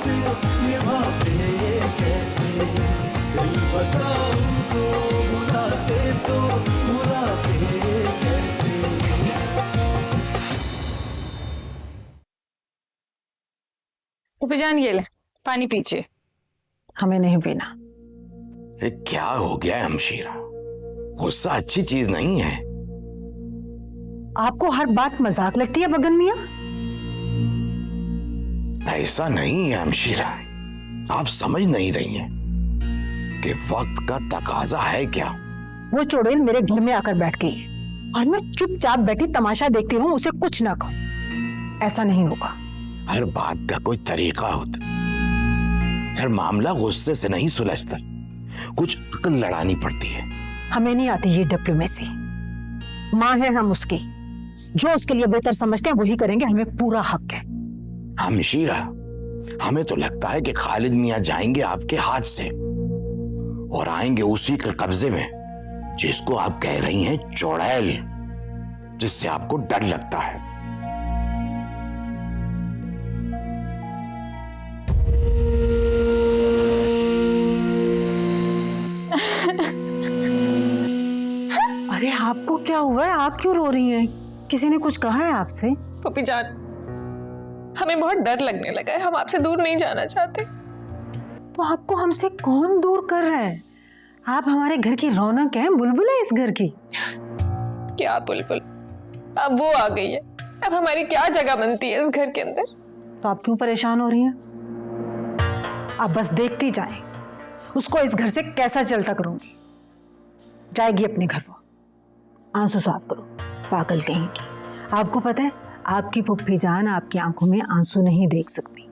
से निभाते कैसे, दिल बता उनको बुलाते तो बुलाते कैसे। जान ये ले पानी पीजिए। हमें नहीं पीना। क्या हो गया है हमशीरा, गुस्सा अच्छी चीज नहीं है। आपको हर बात मजाक लगती है बगन मियां? ऐसा नहीं है हमशीरा, आप समझ नहीं रही हैं कि वक्त का तकाजा है क्या। वो चुड़ैल मेरे घर में आकर बैठ गई है और मैं चुपचाप बैठी तमाशा देखती हूँ, उसे कुछ ना कहूँ। ऐसा नहीं होगा। हर बात का कोई तरीका होता, हर मामला गुस्से से नहीं सुलझता, कुछ अकल लड़ानी पड़ती है। हमें नहीं आती ये डिप्लोमेसी। माँ है हम उसकी, जो उसके लिए बेहतर समझते हैं वही करेंगे, हमें पूरा हक है। हमशीरा, हमें तो लगता है कि खालिद मियां जाएंगे आपके हाथ से और आएंगे उसी के कब्जे में जिसको आप कह रही हैं चुड़ैल, जिससे आपको डर लगता है। अरे आपको क्या हुआ है? आप क्यों रो रही हैं? किसी ने कुछ कहा है आपसे? पपी जान, हमें बहुत डर लगने लगा है, हम आपसे दूर नहीं जाना चाहते। तो आपको हमसे कौन दूर कर रहा है? आप हमारे घर की रौनक हैं, बुलबुल है इस घर की। क्या बुलबुल, अब वो आ गई है, अब हमारी क्या जगह बनती है इस घर के अंदर? तो आप क्यों परेशान हो रही हैं? आप बस देखती जाएं, उसको इस घर से कैसा चलता करूंगी। जाएगी अपने घर वो। आंसू साफ करो, पागल कहीं की। आपको पता है आपकी फुफ्फी जान आपकी आंखों में आंसू नहीं देख सकती।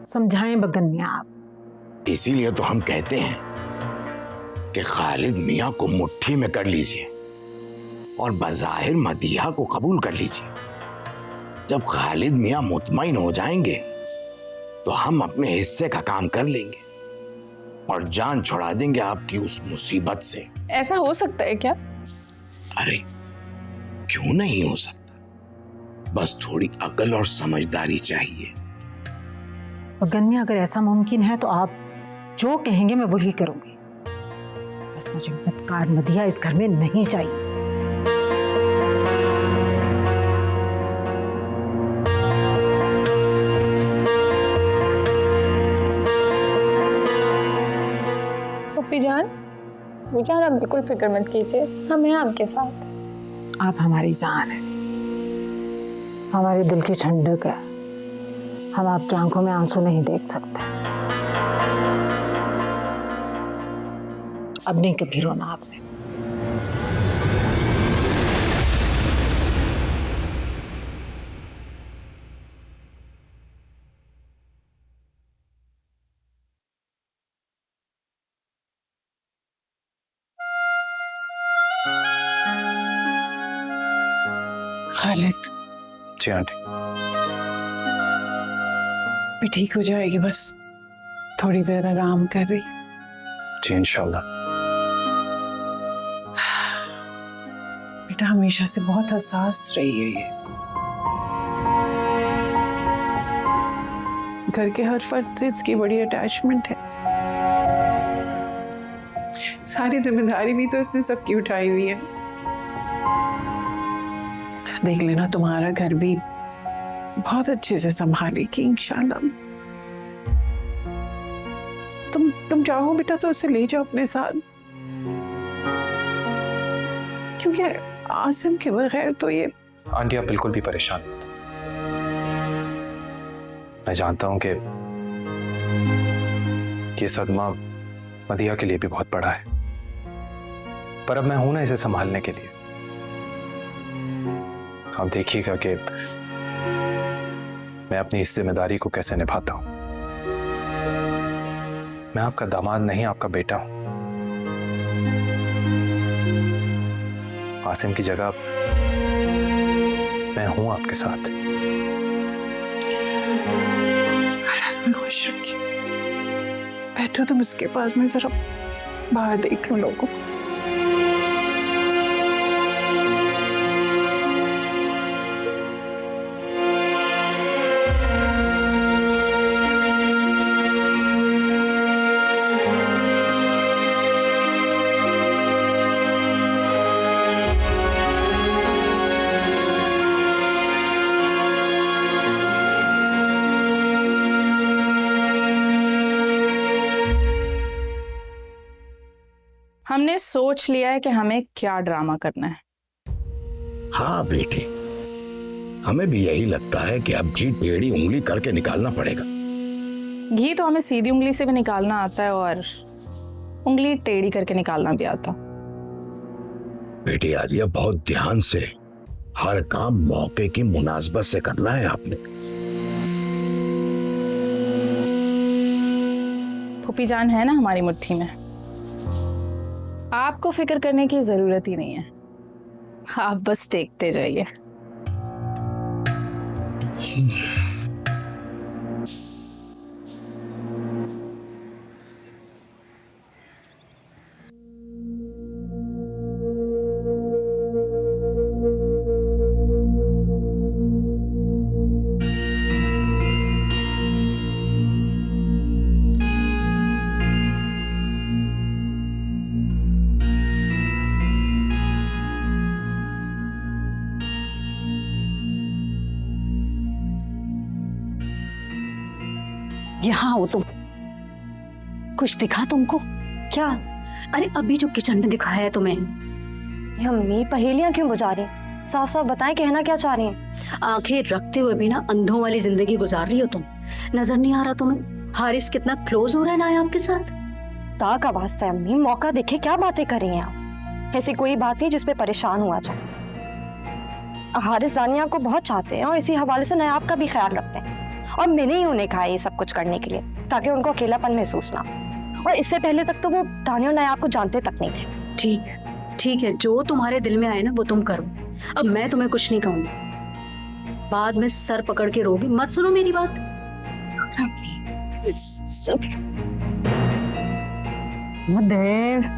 समझाएं बगन मियां आप। इसीलिए तो हम कहते हैं कि खालिद मियां को मुट्ठी में कर लीजिए और बज़ाहिर मदीहा को कबूल कर लीजिए। जब खालिद मियां मुतमईन हो जाएंगे तो हम अपने हिस्से का काम कर लेंगे और जान छुड़ा देंगे आपकी उस मुसीबत से। ऐसा हो सकता है क्या? अरे क्यों नहीं हो सकता, बस थोड़ी अकल और समझदारी चाहिए। बगन मियां अगर ऐसा मुमकिन है तो आप जो कहेंगे मैं वही करूंगी। बस मुझे बदकार मदीहा इस घर में नहीं चाहिए। पपी जान, आप बिल्कुल फिक्र मत कीजिए, हम हैं आपके साथ। आप हमारी जान है, हमारे दिल की ठंडक है। हम आपकी आंखों में आंसू नहीं देख सकते। अब नहीं कभी रोना आपने। खालिद। जी आंटी। भी ठीक हो जाएगी, बस थोड़ी देर आराम कर रही। जी इंशाल्लाह। बेटा हमेशा से बहुत हसास रही है ये। घर के हर फर्द से इसकी बड़ी अटैचमेंट है। सारी जिम्मेदारी भी तो इसने सबकी उठाई हुई है। देख लेना तुम्हारा घर भी बहुत अच्छे से संभालेगी इंशाल्लाह। तुम चाहो बेटा तो उसे ले जाओ अपने साथ, क्योंकि आसिम के बगैर तो ये। आंटी आप बिल्कुल भी परेशान मत। मैं जानता हूं कि ये सदमा मदीहा के लिए भी बहुत बड़ा है, पर अब मैं हूं ना इसे संभालने के लिए। आप देखिएगा कि मैं अपनी इस जिम्मेदारी को कैसे निभाता हूं। मैं आपका दामाद नहीं, आपका बेटा हूं। आसिम की जगह मैं हूं आपके साथ। अल्लाह तुम्हें खुश रखे। बैठो तुम उसके पास, में जरा बाहर देख लो लोगों को। हमने सोच लिया है कि हमें क्या ड्रामा करना है। हाँ बेटी, हमें भी यही लगता है कि अब घी टेढ़ी उंगली करके निकालना पड़ेगा। घी तो हमें सीधी उंगली से भी निकालना आता है और उंगली टेढ़ी करके निकालना भी आता। बेटी आलिया, बहुत ध्यान से हर काम मौके की मुनासबत से करना है आपने। फूफी जान है ना हमारी मुट्ठी में, आपको फिक्र करने की जरूरत ही नहीं है, आप बस देखते जाइए। यहाँ हो तुम। कुछ दिखा तुमको? क्या? अरे अभी जो किचन में दिखाया है तुम्हें। ये अम्मी पहेलियां क्यों बुझा रही हैं? साफ साफ बताएं, कहना क्या चाह रही हैं? आंखें रखते हुए भी ना अंधों वाली जिंदगी गुजार रही हो तुम। नजर नहीं आ रहा तुम्हें हारिस कितना क्लोज हो रहा है ना आपके साथ? ता का वास्ता है अम्मी, मौका देखे क्या बातें कर रही हैं आप? ऐसी कोई बात नहीं जिसपे परेशान हुआ जाए। हारिस दानिया को बहुत चाहते हैं और इसी हवाले से नायाब का भी ख्याल रखते हैं, और मैंने ही उन्हें कहा ये सब कुछ करने के लिए ताकि उनको अकेलापन महसूस ना हो। और इससे पहले तक तो वो दानिया और नायाब को जानते तक नहीं थे। ठीक है, जो तुम्हारे दिल में आए ना वो तुम करो। अब मैं तुम्हें कुछ नहीं कहूंगी, बाद में सर पकड़ के रोगी मत। सुनो मेरी बात। देव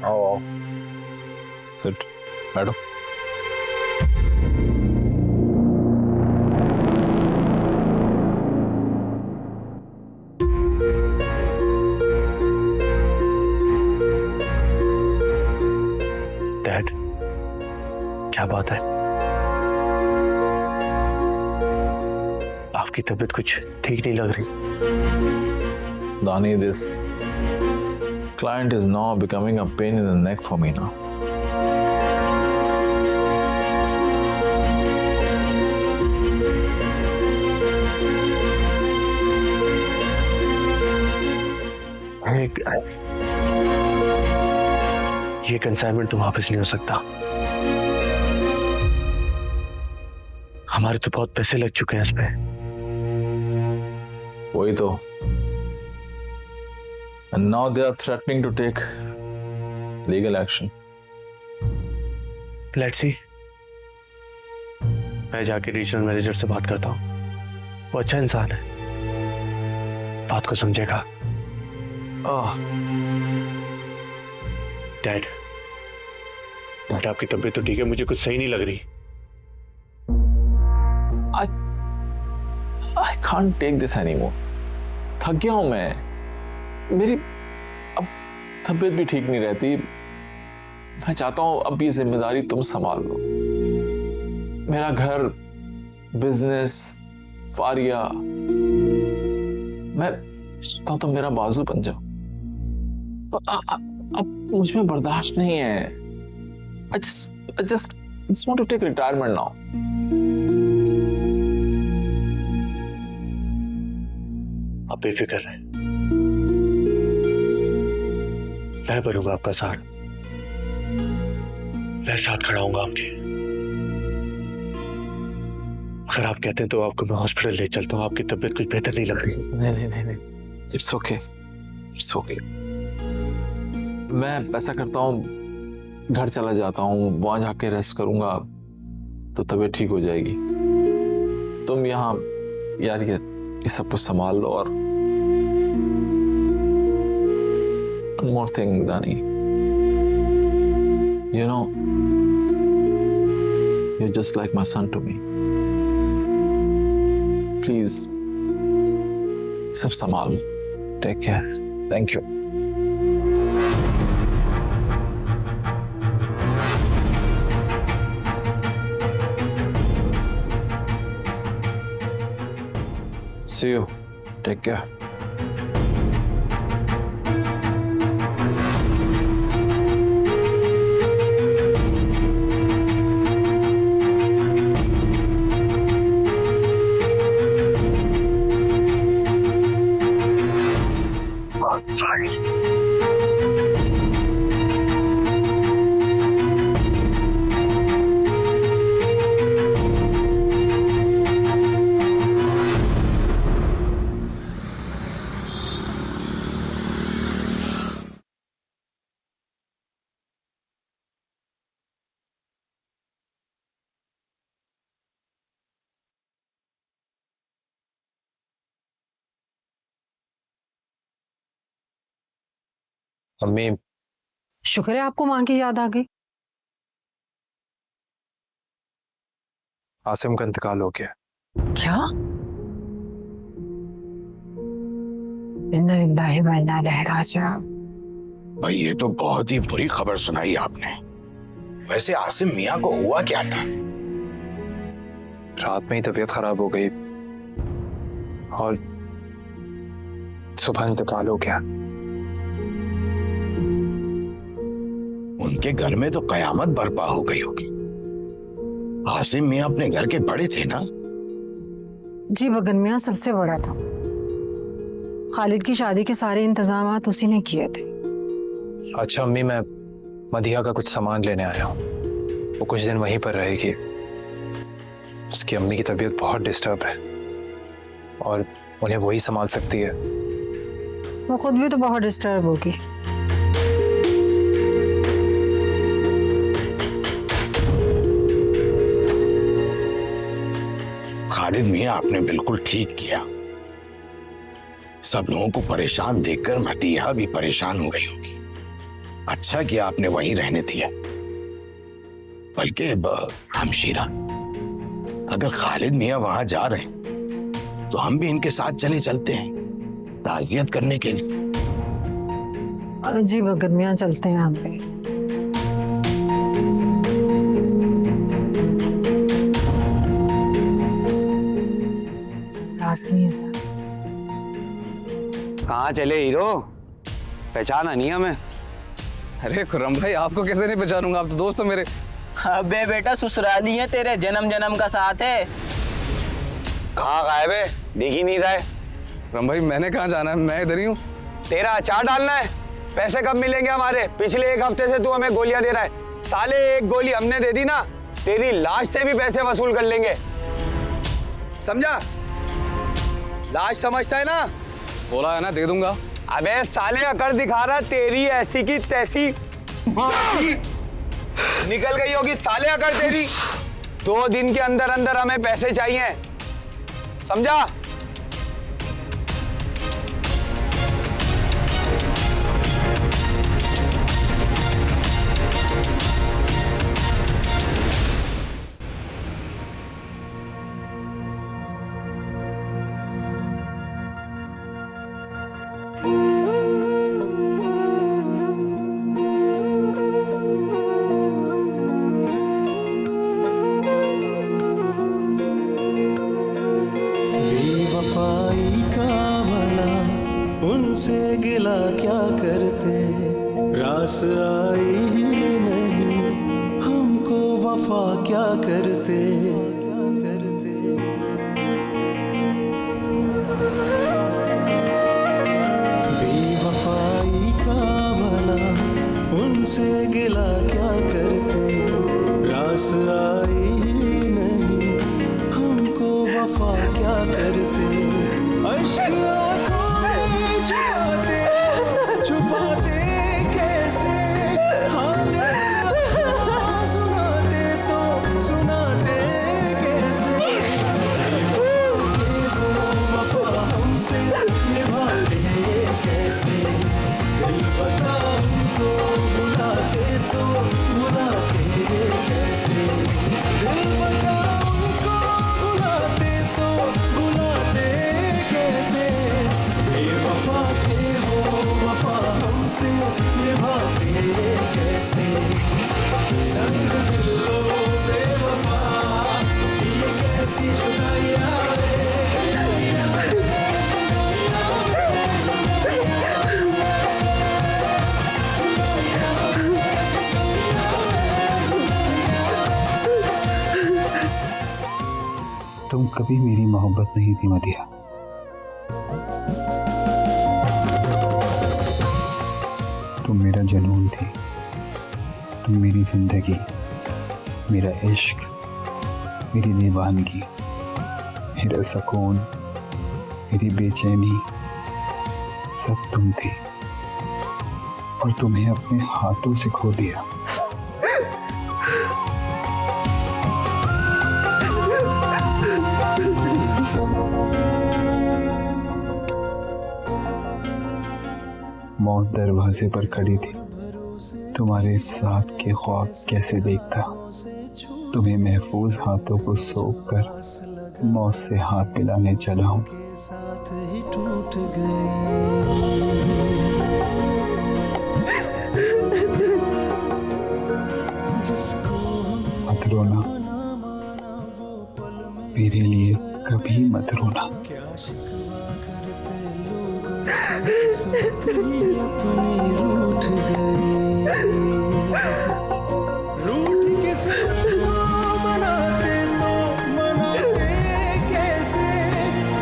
आओ, सिट, बैठो। डैड, क्या बात है? आपकी तबीयत कुछ ठीक नहीं लग रही। Dani, this client is now becoming a pain in the neck for me now. ये कंसाइनमेंट तो वापस नहीं हो सकता। हमारे तो बहुत पैसे लग चुके हैं इस पे। वही तो। And now they are threatening to take legal action. Let's see, मैं जाके रीजनल मैनेजर से बात करता हूँ। वो अच्छा इंसान है, बात को समझेगा। डैड, आपकी तबीयत तो ठीक है, मुझे कुछ सही नहीं लग रही। I can't take this anymore. थक गया हूं मैं। मेरी अब तबीयत भी ठीक नहीं रहती। मैं चाहता हूं अब ये जिम्मेदारी तुम संभाल लो। मेरा घर, बिजनेस, फारिया, मैं चाहता हूं तुम मेरा बाजू बन जाओ। अब मुझ में बर्दाश्त नहीं है। I just want to take retirement now. आप बेफिक्र रहें, मैं बनूंगा आपका साथ। मैं साथ खड़ा हूंगा आपके। अगर आप कहते हैं तो आपको मैं हॉस्पिटल ले चलता हूँ। आपकी तबीयत कुछ बेहतर नहीं लग रही। नहीं, It's okay. It's okay. मैं ऐसा करता हूँ, घर चला जाता हूँ, वहां जाके रेस्ट करूंगा तो तबीयत ठीक हो जाएगी। तुम यहाँ यार ये सब कुछ संभाल लो। और one more thing, Dani, you know, you're just like my son to me. Please, सब संभाल। Take care. Thank you. See you. Take care. अम्मी, शुक्र है आपको मां की याद आ गई। आसिम का इंतकाल हो गया। क्या? इन्ना लिल्लाहि व इन्ना इलैहि राजिऊन। भाई ये तो बहुत ही बुरी खबर सुनाई आपने। वैसे आसिम मियां को हुआ क्या था? रात में ही तबीयत खराब हो गई और सुबह इंतकाल हो गया। उनके घर में तो कयामत बर्पा हो गई होगी। आसिम मियां अपने घर के बड़े थे ना? जी बगन मियां सबसे बड़ा था। खालिद की शादी के सारे इंतजामात उसी ने किए थे। अच्छा अम्मी, मैं मदिया का कुछ सामान लेने आया हूँ। वो कुछ दिन वहीं पर रहेगी। उसकी अम्मी की तबीयत बहुत डिस्टर्ब है और उन्हें वही संभाल सकती है। वो खुद भी तो बहुत डिस्टर्ब होगी। खालिद मियां, आपने बिल्कुल ठीक किया। सब लोगों को परेशान देखकर मदिया भी परेशान हो गई होगी। अच्छा किया आपने वहीं रहने दिया। बल्कि हमशीरा, अगर खालिद मियां वहां जा रहे हैं तो हम भी इनके साथ चलते हैं ताजियत करने के लिए। जी बगन मियां, चलते हैं हम भी। कहाँ चले हीरो? पहचाना नहीं हमें? अरे खुर्रम भाई, आपको कैसे नहीं पहचानूंगा, आप तो दोस्त हो मेरे। अबे बेटा, ससुराली है तेरे, जन्म जन्म का साथ है। कहाँ गायब है? दिख ही नहीं रहा है। खुर्रम भाई, मैंने कहाँ जाना है, मैं इधर ही हूँ। तेरा अचार डालना है? पैसे कब मिलेंगे हमारे? पिछले एक हफ्ते से तू हमें गोलियां दे रहा है। साले एक गोली हमने दे दी ना, तेरी लाश से भी पैसे वसूल कर लेंगे, समझा? लाश समझता है ना? बोला है ना, दे दूंगा। अबे साले अकड़ दिखा रहा, तेरी ऐसी की तैसी निकल गई होगी साले अकड़ तेरी। 2 दिन के अंदर अंदर हमें पैसे चाहिए, समझा? उनसे गिला क्या करते, रास आई ही नहीं, हमको वफा क्या करते। बेवफाई का भला उनसे गिला क्या करते, रास आई ही नहीं, हमको वफा क्या करते। छुपाते कैसे हाल सुनाते तो सुनाते कैसे, वफा हमसे निभाते कैसे, दिल बता हमको बुलाते तो बुलाते कैसे, दिल बता हमको बुलाते तो बुलाते कैसे। बेवफा थे वो, वफा हमसे निभाते कैसे, संग दिल लो बेवफा, ये कैसी जुदाई आवे। तुम कभी मेरी मोहब्बत नहीं थी मदिहा। तुम मेरा जुनून थी, तुम मेरी जिंदगी, मेरा इश्क, मेरी दीवानगी, मेरा सुकून, मेरी बेचैनी, सब तुम थी। और तुम्हें अपने हाथों से खो दिया। मौत दरवाजे पर खड़ी थी, तुम्हारे साथ के ख्वाब कैसे देखता। तुम्हें महफूज हाथों को सौंप कर मौत से हाथ मिलाने चला हूं। मत रोना, मेरे लिए कभी मत रोना। अपनी रूठ गई, रूठ के सबको मनाते तो मनाते कैसे,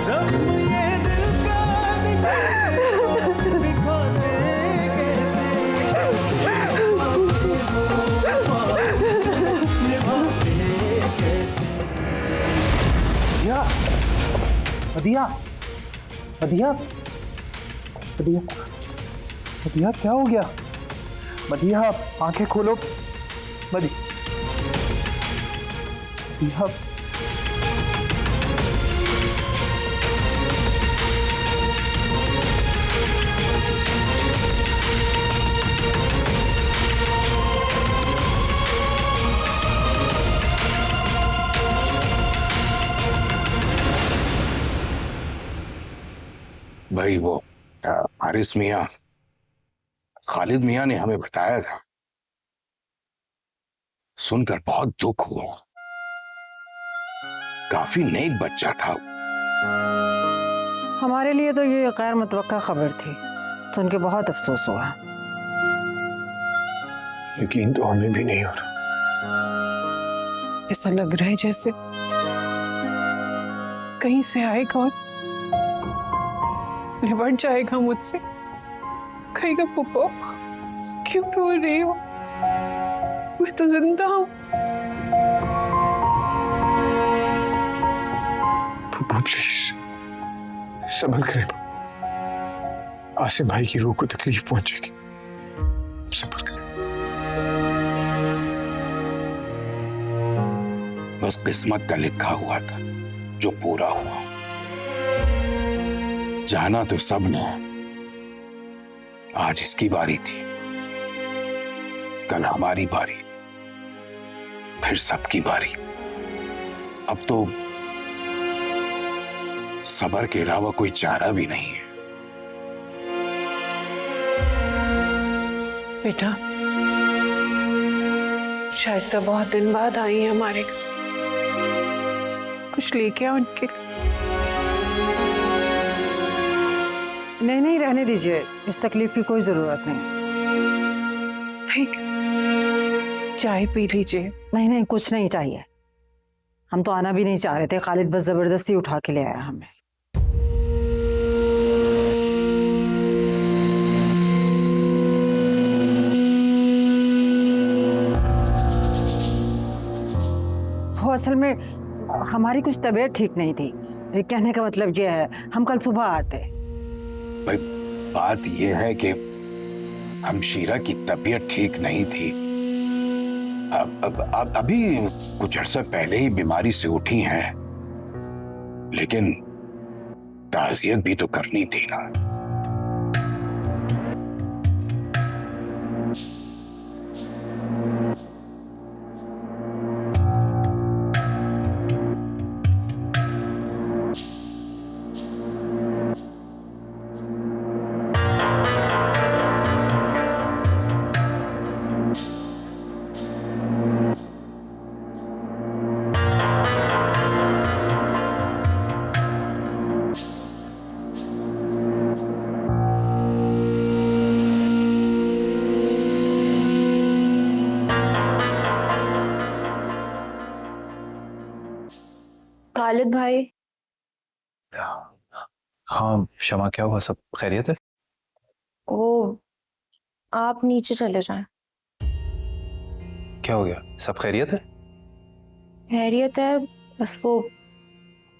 सब ये दिल का दिखाते कैसे, निभाते कैसे। मदिहा, मदिहा, मदिहा, मदिहा क्या हो गया? मदिहा आंखें खोलो। मदिहा, भाई वो हारिस मियाँ, खालिद मियाँ ने हमें बताया था, सुनकर बहुत दुख हुआ। काफी नेक बच्चा था। हमारे लिए तो ये गैर मुतवक्का खबर थी, सुन के बहुत अफसोस हुआ। यकीन तो हमें भी नहीं हो रहा। ऐसा लग रहा है जैसे कहीं से आएगा और निपट जाएगा मुझसे। कहेगा पुप्पो क्यों रो रही हो, मैं तो जिंदा हूं। पुप्पो प्लीज सब्र करें, आसिम भाई की रूह को तकलीफ पहुंचेगी, सब्र करें। बस किस्मत का लिखा हुआ था जो पूरा हुआ। जाना तो सब ने, आज इसकी बारी थी, कल हमारी बारी, फिर सबकी बारी। अब तो सब्र के अलावा कोई चारा भी नहीं है। बेटा शाइस्ता बहुत दिन बाद आई है हमारे घर, कुछ लेके आओ उनके लिए। नहीं नहीं, रहने दीजिए, इस तकलीफ की कोई जरूरत नहीं। ठीक, चाय पी लीजिए। नहीं नहीं, कुछ नहीं चाहिए, हम तो आना भी नहीं चाह रहे थे, खालिद बस जबरदस्ती उठा के ले आया हमें। वो असल में हमारी कुछ तबीयत ठीक नहीं थी, कहने का मतलब ये है हम कल सुबह आते। भाई बात यह है कि हमशीरा की तबीयत ठीक नहीं थी, अब अभी कुछ अर्सा पहले ही बीमारी से उठी हैं, लेकिन ताज़ियत भी तो करनी थी ना। खालिद भाई। हाँ शमा, क्या हुआ? सब खैरियत है? वो आप नीचे चले जाएं। क्या हो गया? सब खैरियत है? खैरियत है, बस वो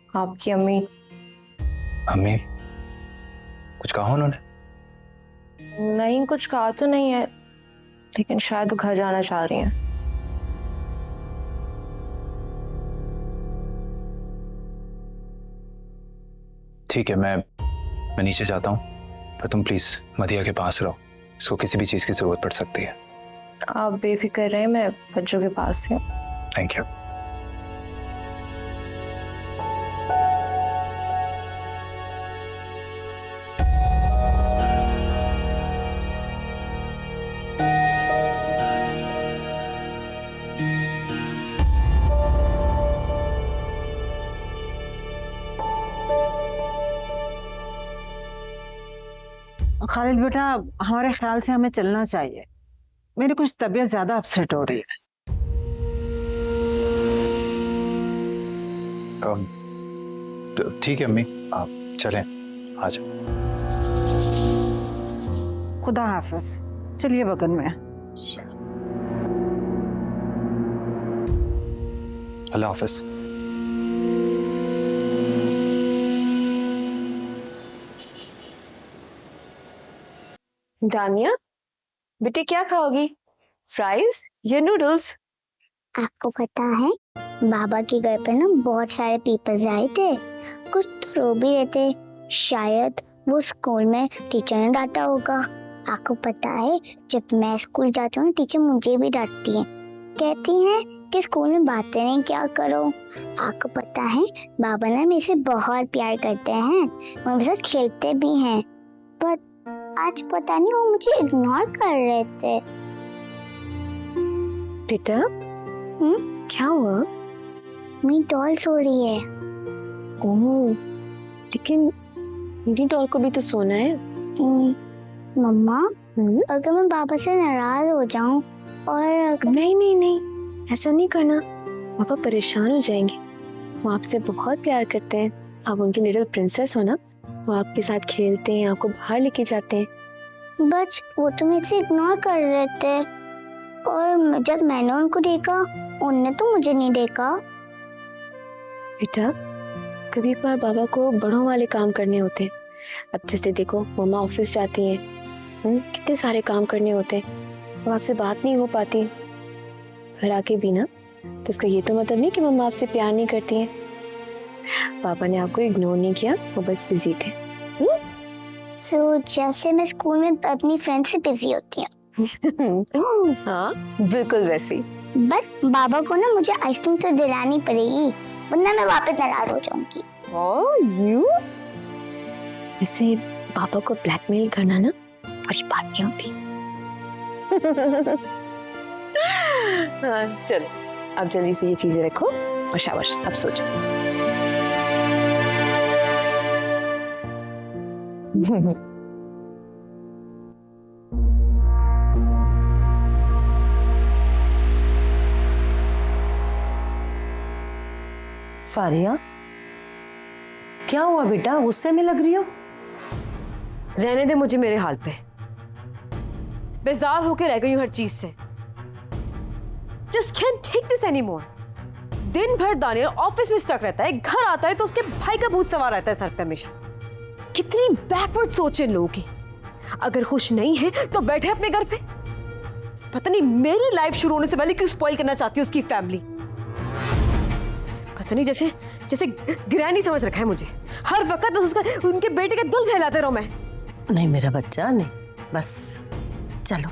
आपकी अम्मी। अम्मी? कुछ कहा उन्होंने? नहीं, कुछ कहा तो नहीं है, लेकिन शायद वो घर जाना चाह रही हैं। ठीक है, मैं नीचे जाता हूँ, पर तुम प्लीज मदिया के पास रहो, इसको किसी भी चीज की जरूरत पड़ सकती है। आप बेफिक्र रहे, मैं बच्चों के पास हूँ। Thank you. खालिद बेटा, हमारे ख्याल से हमें चलना चाहिए। मेरी कुछ तबीयत ज्यादा अपसेट हो रही है। ठीक है अम्मी, आप चलें, आ जाओ। खुदा हाफिज। चलिए बगल में। अल्लाह हाफिज। दानिया, बेटे क्या खाओगी? फ्राइज या नूडल्स? आपको पता है बाबा के घर पे ना बहुत सारे पीपल्स आए थे, कुछ तो रो भी रहे थे। शायद वो स्कूल में टीचर ने डांटा होगा। आपको पता है जब मैं स्कूल जाती हूँ टीचर मुझे भी डांटती हैं, कहती हैं कि स्कूल में बातें नहीं क्या करो। आपको पता है बाबा ना मेरे से बहुत प्यार करते हैं, वो मेरे साथ खेलते भी हैं, पर आज पता नहीं वो मुझे इग्नोर कर रहे थे। बेटा क्या हुआ? मेरी डॉल सो रही है। ओह, लेकिन मेरी डॉल को भी तो सोना है। मम्मा, अगर मैं बाबा से नाराज हो जाऊं और नहीं नहीं नहीं, ऐसा नहीं करना, पापा परेशान हो जाएंगे। वो आपसे बहुत प्यार करते हैं, आप उनकी लिटिल प्रिंसेस हो ना, वो आपके साथ खेलते हैं, आपको बाहर लेके जाते हैं। बस वो तो मुझे से इग्नोर कर रहे थे, और जब मैंने उनको देखा उनने तो मुझे नहीं देखा। बेटा, कभी एक बार बाबा को बड़ों वाले काम करने होते हैं। अब जैसे देखो मम्मा ऑफिस जाती हैं, कितने सारे काम करने होते हैं, वो आपसे बात नहीं हो पाती घर आके भी ना, तो इसका ये तो मतलब नहीं कि मम्मा आपसे प्यार नहीं करती हैं। पापा ने आपको इग्नोर नहीं किया, वो बस बिजी थे। सो जैसे मैं स्कूल में अपनी फ्रेंड से बिजी होती हूँ। हाँ बिल्कुल वैसे। बट बाबा को ना मुझे आइसक्रीम तो दिलानी पड़ेगी, वरना मैं वापस नाराज हो जाऊंगी। वैसे पापा को ब्लैकमेल करना ना बड़ी बात नहीं होती। हाँ चलो, अब जल्दी से ये चीजें रखो और शाबाश, अब सो जाओ। फारिया, क्या हुआ बेटा? गुस्से में लग रही हो? रहने दे मुझे मेरे हाल पे। बेजार होके रह गई हूं हर चीज से। Just can't take this anymore. दिन भर दानियल ऑफिस में स्टक रहता है, घर आता है तो उसके भाई का भूत सवार रहता है सर पे हमेशा। कितनी बैकवर्ड सोच है लोगों की। अगर खुश नहीं है तो बैठे अपने घर पे। पता नहीं मेरी लाइफ शुरू होने से पहले क्यों स्पॉइल करना चाहती है उसकी फैमिली। पता नहीं जैसे जैसे गिरानी समझ रखा है मुझे। हर वक्त बस उसका उनके बेटे का दिल बहलाते रहो मैं। नहीं मेरा बच्चा, नहीं, बस चलो।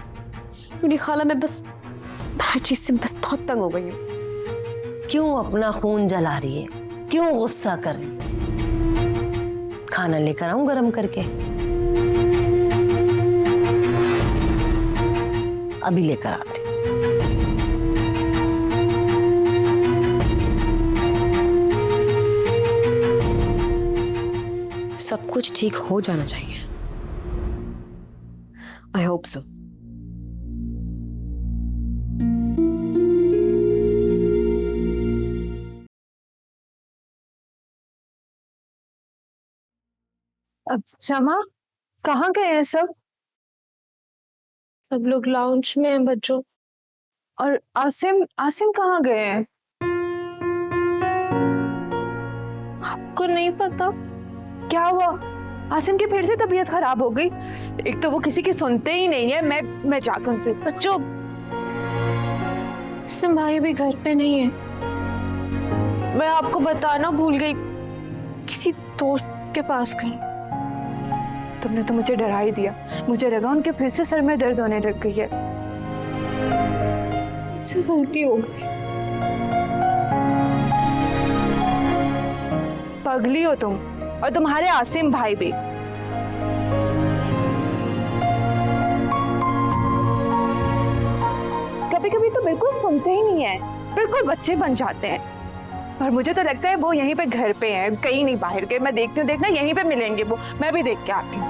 मेरी खाला, मैं बस हर चीज से बस बहुत तंग हो गई हूँ। क्यों अपना खून जला रही है? क्यों गुस्सा कर रही है? खाना लेकर आऊं गरम करके? अभी लेकर आती। सब कुछ ठीक हो जाना चाहिए। I hope so. अब शमा कहाँ गए हैं सब? सब लोग लाउंज में हैं बच्चों। और आसिम आसिम कहाँ गए हैं? आपको नहीं पता? क्या हुआ? आसिम की फिर से तबीयत खराब हो गई। एक तो वो किसी की सुनते ही नहीं है। मैं जाकर उनसे बच्चों, आसिम भाई भी घर पे नहीं है। मैं आपको बताना भूल गई, किसी दोस्त के पास गई। तुमने तो मुझे डरा ही दिया। मुझे लगा उनके फिर से सर में दर्द होने लग गई है। मुझसे गलती हो गई। पगली हो तुम, और तुम्हारे आसिम भाई भी। कभी कभी तो बिल्कुल सुनते ही नहीं है, बिल्कुल बच्चे बन जाते हैं। और मुझे तो लगता है वो यहीं पे घर पे हैं, कहीं नहीं बाहर गए। मैं देखती हूँ, देखना यहीं पे मिलेंगे वो। मैं भी देख के आती हूँ।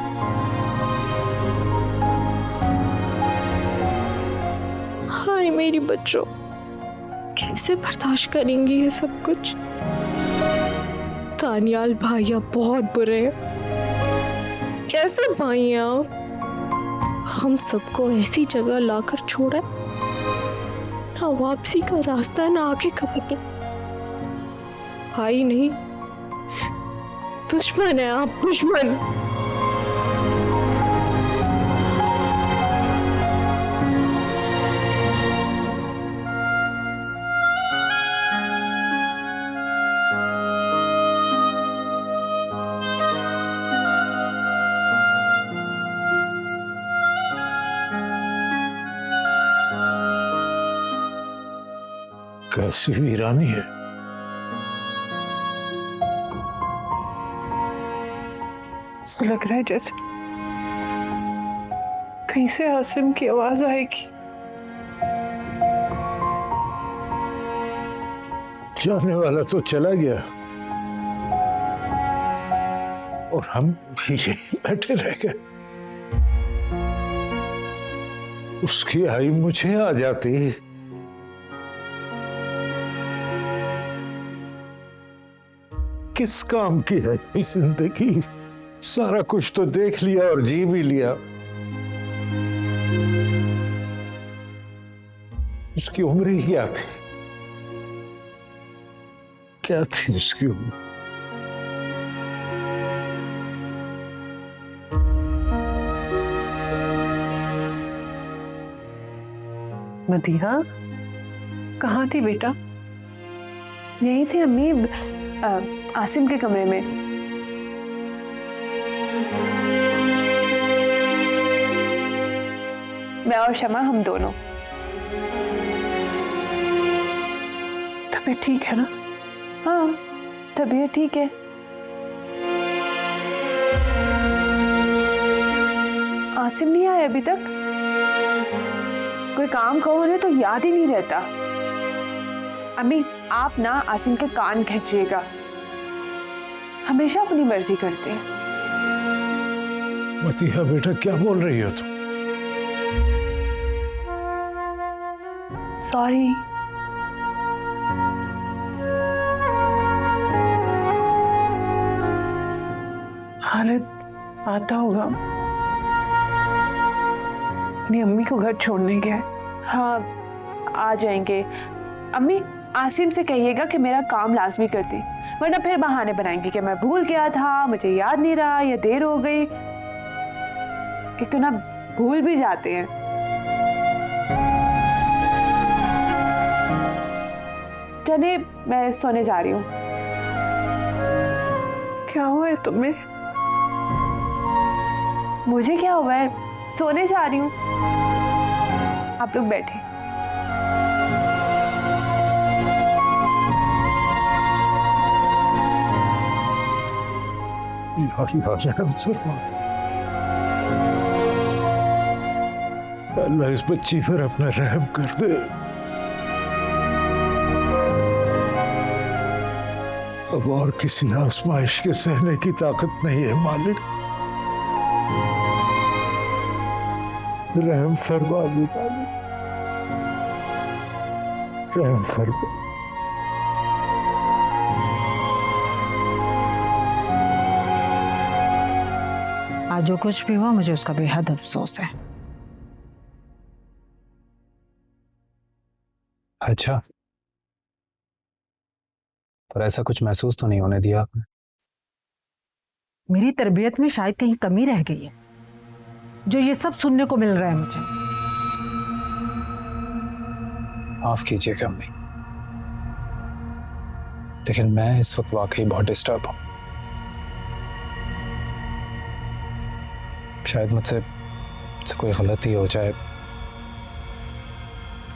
हाय मेरी बच्चों, कैसे बर्दाश्त करेंगी ये सब कुछ? दानियाल भाइया बहुत बुरे हैं। कैसे भाई हैं आप? हम सबको ऐसी जगह लाकर छोड़ा, ना वापसी का रास्ता ना आगे का पता। भाई नहीं, दुश्मन है आप, दुश्मन। कैसी वीरानी है। ऐसा लग रहा है जैसे कहीं से आसिम की आवाज आएगी। जाने वाला तो चला गया और हम भी यहीं बैठे रह गए। उसकी आई मुझे आ जाती। किस काम की है ये जिंदगी? सारा कुछ तो देख लिया और जी भी लिया। उसकी उम्र ही क्या थी? क्या थी उसकी उम्र? मदीहा, कहाँ थी बेटा? यही थी अम्मी, आसिम के कमरे में। मैं और शमा, हम दोनों। तबीयत ठीक है ना? हाँ, तबीयत ठीक है। आसिम नहीं आया अभी तक। कोई काम कहो ना तो याद ही नहीं रहता। अम्मी, आप ना आसिम के कान खींचिएगा, हमेशा अपनी मर्जी करते हैं। मतीहा बेटा, क्या बोल रही हो तुम? सॉरी। खालिद आता होगा, अपनी अम्मी को घर छोड़ने गया। हाँ, आ जाएंगे। अम्मी, आसिम से कहिएगा कि मेरा काम लाजमी कर दे, वरना फिर बहाने बनाएंगे कि मैं भूल गया था, मुझे याद नहीं रहा या देर हो गई। एक तो ना भूल भी जाते हैं। चले, मैं सोने जा रही हूँ। क्या हुआ है तुम्हें? मुझे क्या हुआ है? सोने जा रही हूँ। आप लोग बैठे। अल्लाह इस बच्ची पर अपना रहम कर दे। अब और किसी आजमाइश के सहने की ताकत नहीं है मालिक। रहम फरमा दे मालिक, रहम फरमा। आज जो कुछ भी हुआ मुझे उसका बेहद अफसोस है। अच्छा, पर ऐसा कुछ महसूस तो नहीं होने दिया आपने? मेरी तरबियत में शायद कहीं कमी रह गई है जो ये सब सुनने को मिल रहा है मुझे। माफ कीजिएगा अम्मी, लेकिन मैं इस वक्त वाकई बहुत डिस्टर्ब हूं। शायद मुझसे कोई गलती हो जाए।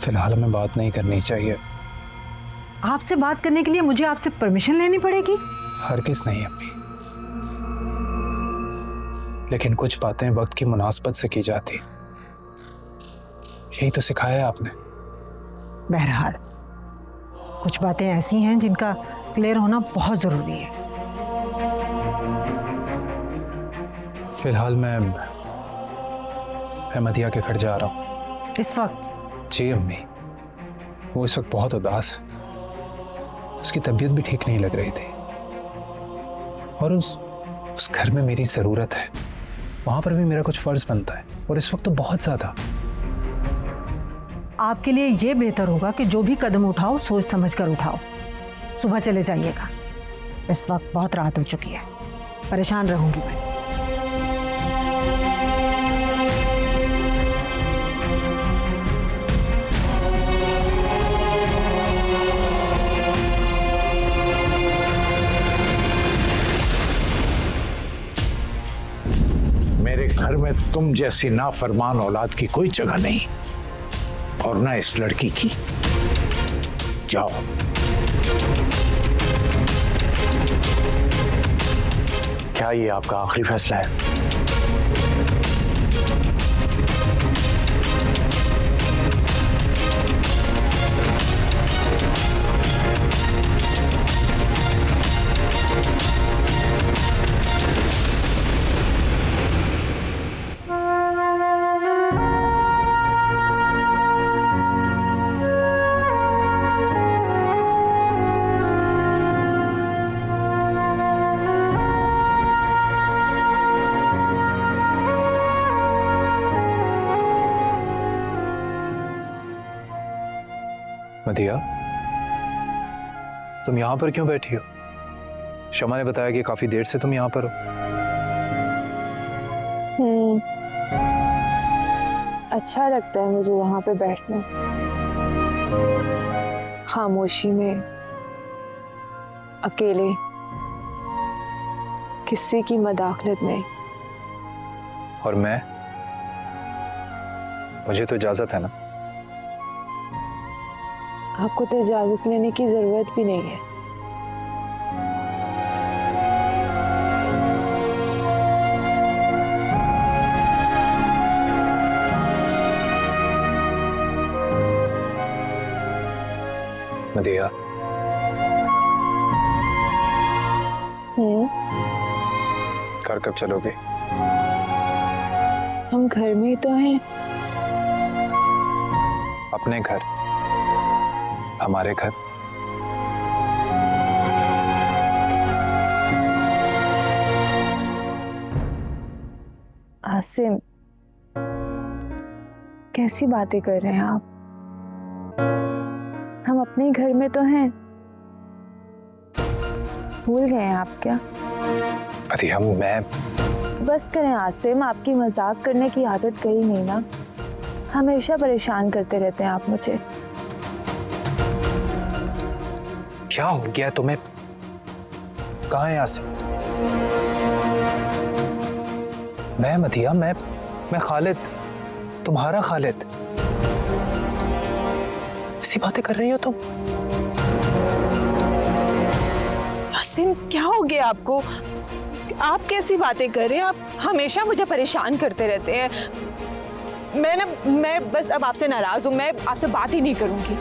फिलहाल हमें बात नहीं करनी चाहिए। आपसे बात करने के लिए मुझे आपसे परमिशन लेनी पड़ेगी? हरगिज़ नहीं अम्मी, लेकिन कुछ बातें वक्त की मुनासबत से की जाती, यही तो सिखाया है आपने। बहरहाल कुछ बातें ऐसी हैं जिनका क्लियर होना बहुत जरूरी है। फिलहाल मैं मदिया के घर जा रहा हूँ। इस वक्त? जी अम्मी, वो इस वक्त बहुत उदास है। उसकी तबीयत भी ठीक नहीं लग रही थी और उस घर में मेरी ज़रूरत है। वहां पर भी मेरा कुछ फर्ज बनता है और इस वक्त तो बहुत ज़्यादा। आपके लिए ये बेहतर होगा कि जो भी कदम उठाओ सोच समझ कर उठाओ। सुबह चले जाइएगा, इस वक्त बहुत रात हो चुकी है, परेशान रहूंगी मैं। मेरे घर में तुम जैसी नाफरमान औलाद की कोई जगह नहीं, और ना इस लड़की की। जाओ। क्या ये आपका आखिरी फैसला है? मदिया, तुम यहां पर क्यों बैठी हो? शमा ने बताया कि काफी देर से तुम यहां पर हो। अच्छा लगता है मुझे यहाँ पे बैठना, खामोशी में, अकेले, किसी की मदाखलत नहीं। और मैं, मुझे तो इजाजत है ना? आपको तो इजाजत लेने की जरूरत भी नहीं है। मदिया, घर कब चलोगे? हम घर में ही तो हैं। अपने घर, हमारे घर। आसिम, कैसी बातें कर रहे हैं आप? हम अपने घर में तो हैं। भूल गए हैं आप क्या? मदिया, मैं बस करें आसिम, आपकी मजाक करने की आदत गई नहीं ना। हमेशा परेशान करते रहते हैं आप मुझे। क्या हो गया तुम्हें? कहाँ है आसिम? मैं मदिया, मैं खालिद, तुम्हारा खालिद। ऐसी बातें कर रही हो तुम? आसिम, क्या हो गया आपको? आप कैसी बातें कर रहे हैं? आप हमेशा मुझे परेशान करते रहते हैं। मैं बस अब आपसे नाराज हूं। मैं आपसे बात ही नहीं करूंगी।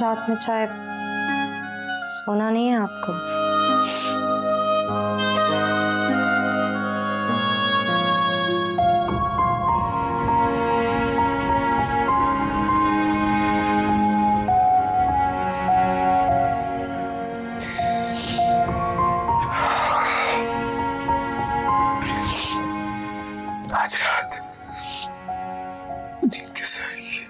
रात में चाहे सोना नहीं है आपको? आज रात नींद कैसे आएगी?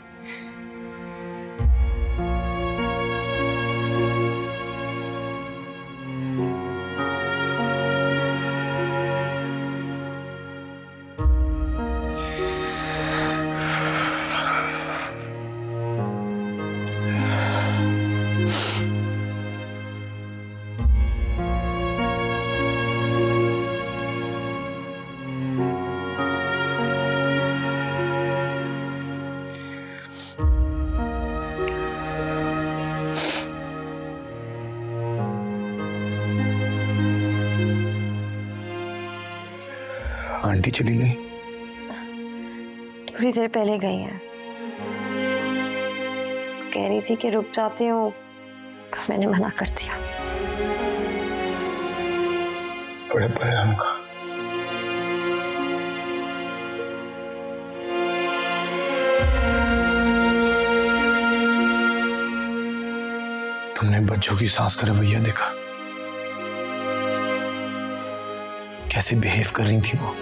आंटी चली गई? थोड़ी देर पहले गई हैं। कह रही थी कि रुक जाती हूँ, मैंने मना कर दिया। बड़े बहन का तुमने बच्चों की सास का रवैया देखा? कैसे बिहेव कर रही थी वो?